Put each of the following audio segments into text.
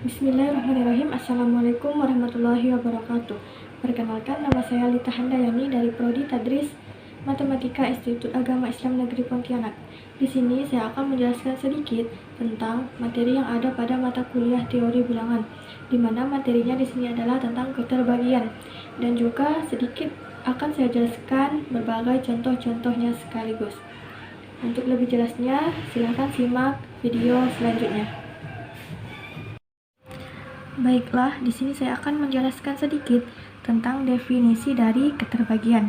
Bismillahirrahmanirrahim. Assalamualaikum warahmatullahi wabarakatuh. Perkenalkan, nama saya Lita Handayani dari Prodi Tadris Matematika Institut Agama Islam Negeri Pontianak. Di sini saya akan menjelaskan sedikit tentang materi yang ada pada mata kuliah teori bilangan, di mana materinya di sini adalah tentang keterbagian, dan juga sedikit akan saya jelaskan berbagai contoh-contohnya sekaligus. Untuk lebih jelasnya, silahkan simak video selanjutnya. Baiklah, di sini saya akan menjelaskan sedikit tentang definisi dari keterbagian.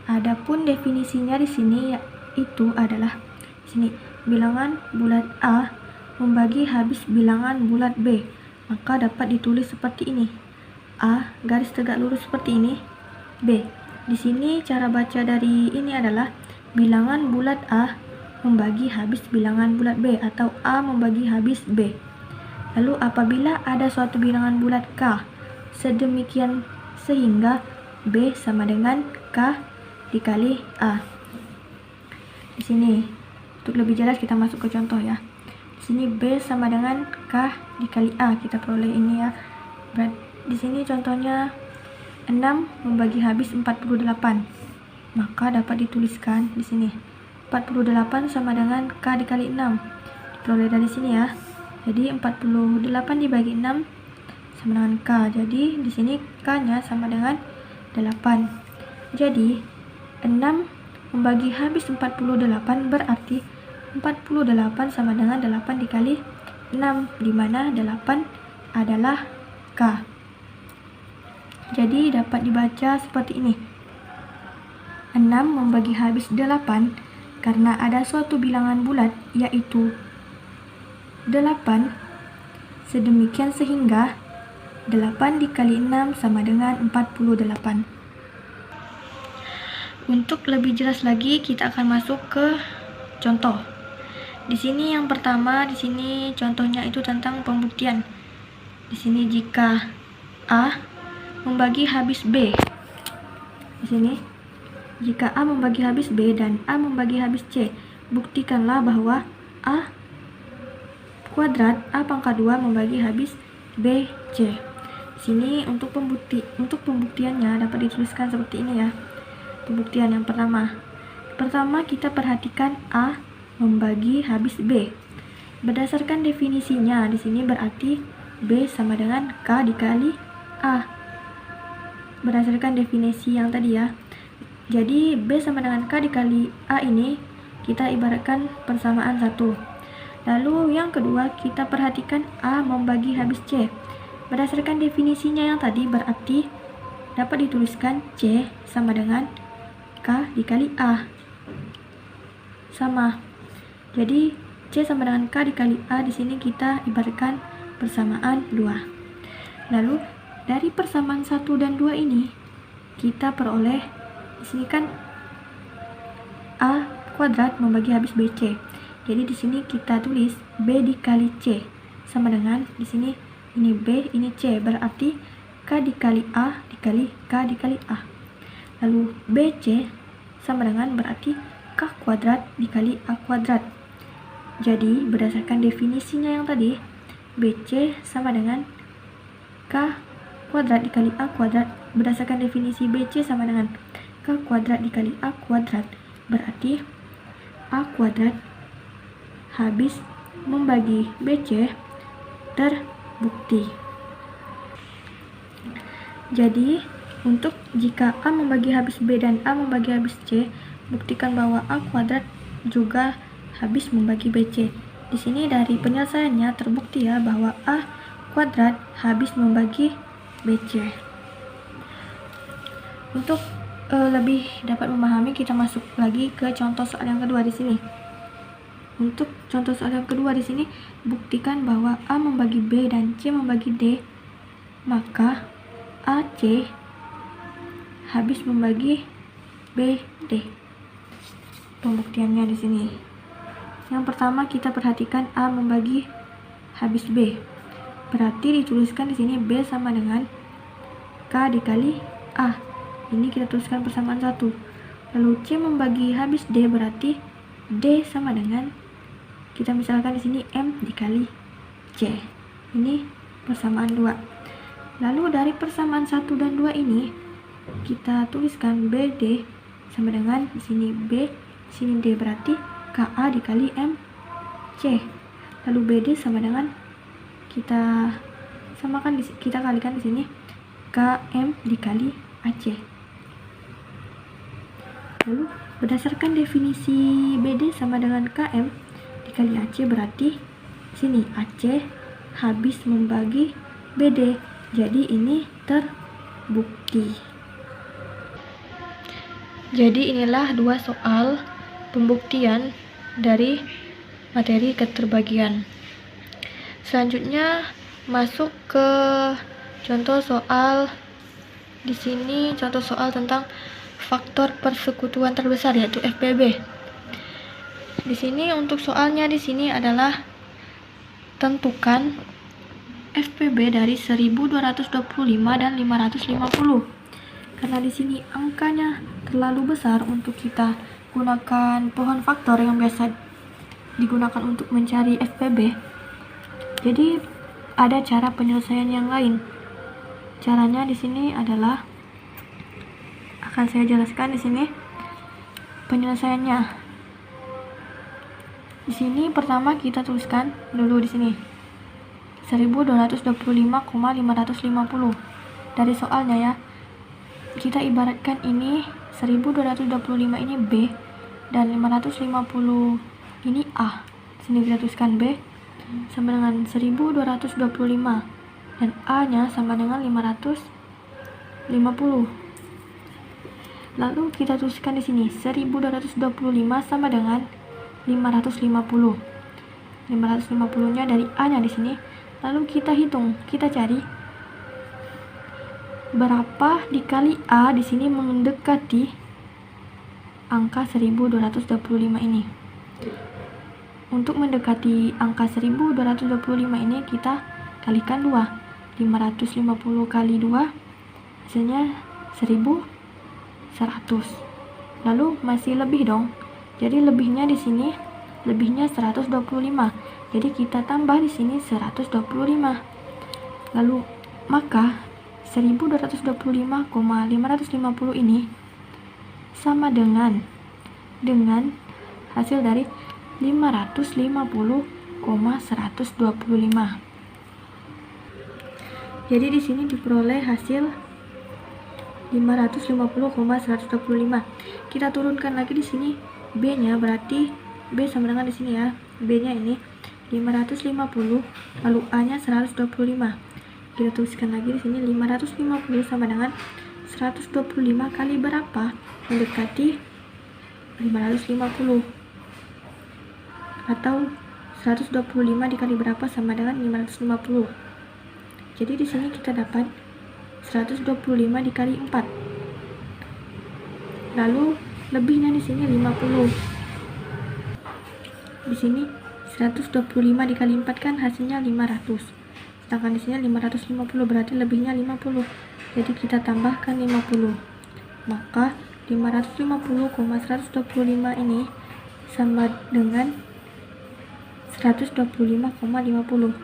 Adapun definisinya di sini yaitu adalah di sini bilangan bulat A membagi habis bilangan bulat B, maka dapat ditulis seperti ini. A garis tegak lurus seperti ini, B. Di sini cara baca dari ini adalah bilangan bulat A membagi habis bilangan bulat B atau A membagi habis B. Lalu apabila ada suatu bilangan bulat K sedemikian sehingga B sama dengan K dikali A. Di sini untuk lebih jelas kita masuk ke contoh ya. Di sini B sama dengan K dikali A, kita peroleh ini ya. Di sini contohnya 6 membagi habis 48. Maka dapat dituliskan di sini 48 sama dengan K dikali 6. Diperoleh dari sini ya. Jadi 48 dibagi 6 sama dengan K. Jadi di sini K-nya sama dengan 8. Jadi 6 membagi habis 48 berarti 48 sama dengan 8 dikali 6, di mana 8 adalah K. Jadi dapat dibaca seperti ini. 6 membagi habis 8 karena ada suatu bilangan bulat yaitu 8 sedemikian sehingga 8 dikali 6 sama dengan 48. Untuk lebih jelas lagi kita akan masuk ke contoh. Di sini yang pertama, di sini contohnya itu tentang pembuktian. Di sini jika A membagi habis B. Di sini jika A membagi habis B dan A membagi habis C, buktikanlah bahwa A kuadrat A pangkat 2 membagi habis B, C. Sini untuk pembuktiannya dapat dituliskan seperti ini ya. Pembuktian yang pertama. Pertama kita perhatikan A membagi habis B. Berdasarkan definisinya di sini berarti B sama dengan K dikali A. Berdasarkan definisi yang tadi ya. Jadi B sama dengan K dikali A ini kita ibaratkan persamaan 1. Lalu yang kedua kita perhatikan A membagi habis C. Berdasarkan definisinya yang tadi berarti dapat dituliskan C sama dengan K dikali A. Sama. Jadi C sama dengan K dikali A di sini kita ibaratkan persamaan 2. Lalu dari persamaan 1 dan 2 ini kita peroleh di sini kan A kuadrat membagi habis BC. Jadi di sini kita tulis B dikali C sama dengan di sini ini B, ini C, berarti K dikali A dikali K dikali A. Lalu BC sama dengan berarti K kuadrat dikali A kuadrat. Jadi berdasarkan definisinya yang tadi, BC sama dengan K kuadrat dikali A kuadrat. Berdasarkan definisi BC sama dengan K kuadrat dikali A kuadrat, berarti A kuadrat habis membagi BC terbukti. Jadi untuk jika A membagi habis B dan A membagi habis C, buktikan bahwa A kuadrat juga habis membagi BC. Di sini dari penyelesaiannya terbukti ya bahwa A kuadrat habis membagi BC. Untuk lebih dapat memahami, kita masuk lagi ke contoh soal yang kedua di sini. Untuk contoh soal yang kedua di sini, buktikan bahwa A membagi B dan C membagi D, maka AC habis membagi BD. Pembuktiannya di sini. Yang pertama kita perhatikan A membagi habis B. Berarti dituliskan di sini B sama dengan K dikali A. Ini kita tuliskan persamaan 1. Lalu C membagi habis D berarti D sama dengan kita misalkan di sini M dikali C. Ini persamaan 2. Lalu dari persamaan 1 dan 2 ini kita tuliskan BD sama dengan di sini B, di sini D, berarti KA dikali MC. Lalu BD sama dengan kita kalikan di sini KM dikali AC. Lalu berdasarkan definisi BD sama dengan KM dikali AC, berarti sini AC habis membagi BD. Jadi ini terbukti. Jadi inilah 2 soal pembuktian dari materi keterbagian. Selanjutnya masuk ke contoh soal. Di sini contoh soal tentang faktor persekutuan terbesar, yaitu FPB. Di sini untuk soalnya di sini adalah tentukan FPB dari 1225 dan 550. Karena di sini angkanya terlalu besar untuk kita gunakan pohon faktor yang biasa digunakan untuk mencari FPB. Jadi ada cara penyelesaian yang lain. Caranya di sini adalah akan saya jelaskan di sini penyelesaiannya. Di sini pertama kita tuliskan dulu di sini 1225,550 dari soalnya ya. Kita ibaratkan ini 1225 ini B dan 550 ini A. Sini kita tuliskan B sama dengan 1225 dan A-nya sama dengan 550. Lalu kita tuliskan di sini 1225 sama dengan 550. 550-nya dari A-nya di sini. Lalu kita hitung, kita cari berapa dikali A di sini mendekati angka 1225 ini. Untuk mendekati angka 1225 ini kita kalikan 2. 550 kali 2 hasilnya 1100. Lalu masih lebih dong. Jadi lebihnya di sini lebihnya 125. Jadi kita tambah di sini 125. Lalu maka 1225,550 ini sama dengan hasil dari 550,125. Jadi di sini diperoleh hasil 550,125. Kita turunkan lagi di sini B-nya, berarti B sama dengan di sini ya. B-nya ini 550, lalu A-nya 125. Kita tuliskan lagi di sini 550 sama dengan 125 kali berapa? Mendekati 550. Atau 125 dikali berapa sama dengan 550. Jadi di sini kita dapat 125 dikali 4. Lalu lebihnya di sini 50. Di sini 125 dikali 4 kan hasilnya 500. Sedangkan di sini 550 berarti lebihnya 50. Jadi kita tambahkan 50. Maka 550,125 ini sama dengan 125,50.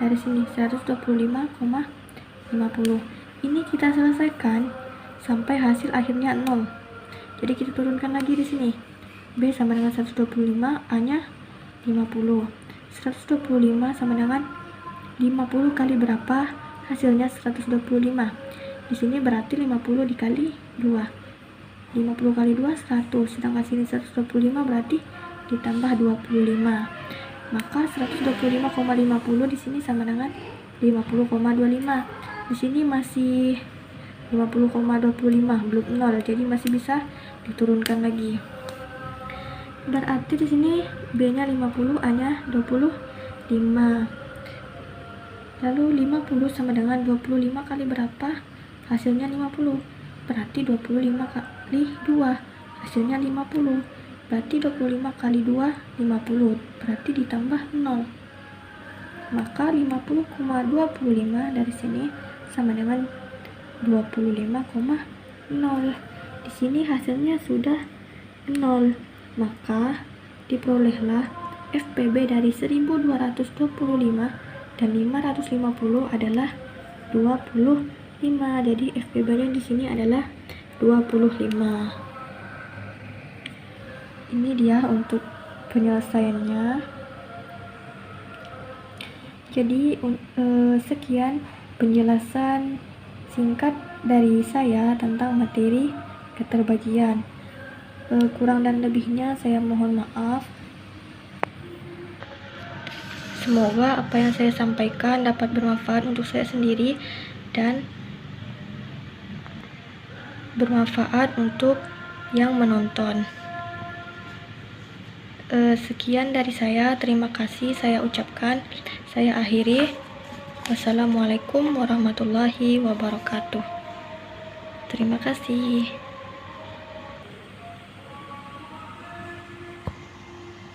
Dari sini 125,50. Ini kita selesaikan sampai hasil akhirnya 0. Jadi kita turunkan lagi di sini. B sama dengan 125, A-nya 50. 125 sama dengan 50 kali berapa? Hasilnya 125. Di sini berarti 50 dikali 2. 50 kali 2 100. Sedangkan sini 125 berarti ditambah 25. Maka 125,50 di sini sama dengan 50,25. Di sini masih 50,25 belum 0, jadi masih bisa diturunkan lagi. Berarti di sini B-nya 50, A-nya 25. Lalu 50 sama dengan 25 kali berapa? Hasilnya 50. Berarti 25 kali 2 hasilnya 50. Berarti 25 kali 2 50. Berarti ditambah 0. Maka 50,25 dari sini sama dengan 25,0. Di sini hasilnya sudah 0. Maka diperolehlah FPB dari 1225 dan 550 adalah 25. Jadi FPB-nya di sini adalah 25. Ini dia untuk penyelesaiannya. Jadi sekian penjelasan singkat dari saya tentang materi keterbagian. Kurang dan lebihnya saya mohon maaf. Semoga apa yang saya sampaikan dapat bermanfaat untuk saya sendiri dan bermanfaat untuk yang menonton. Sekian dari saya, terima kasih saya ucapkan. Saya akhiri. Wassalamualaikum warahmatullahi wabarakatuh. Terima kasih.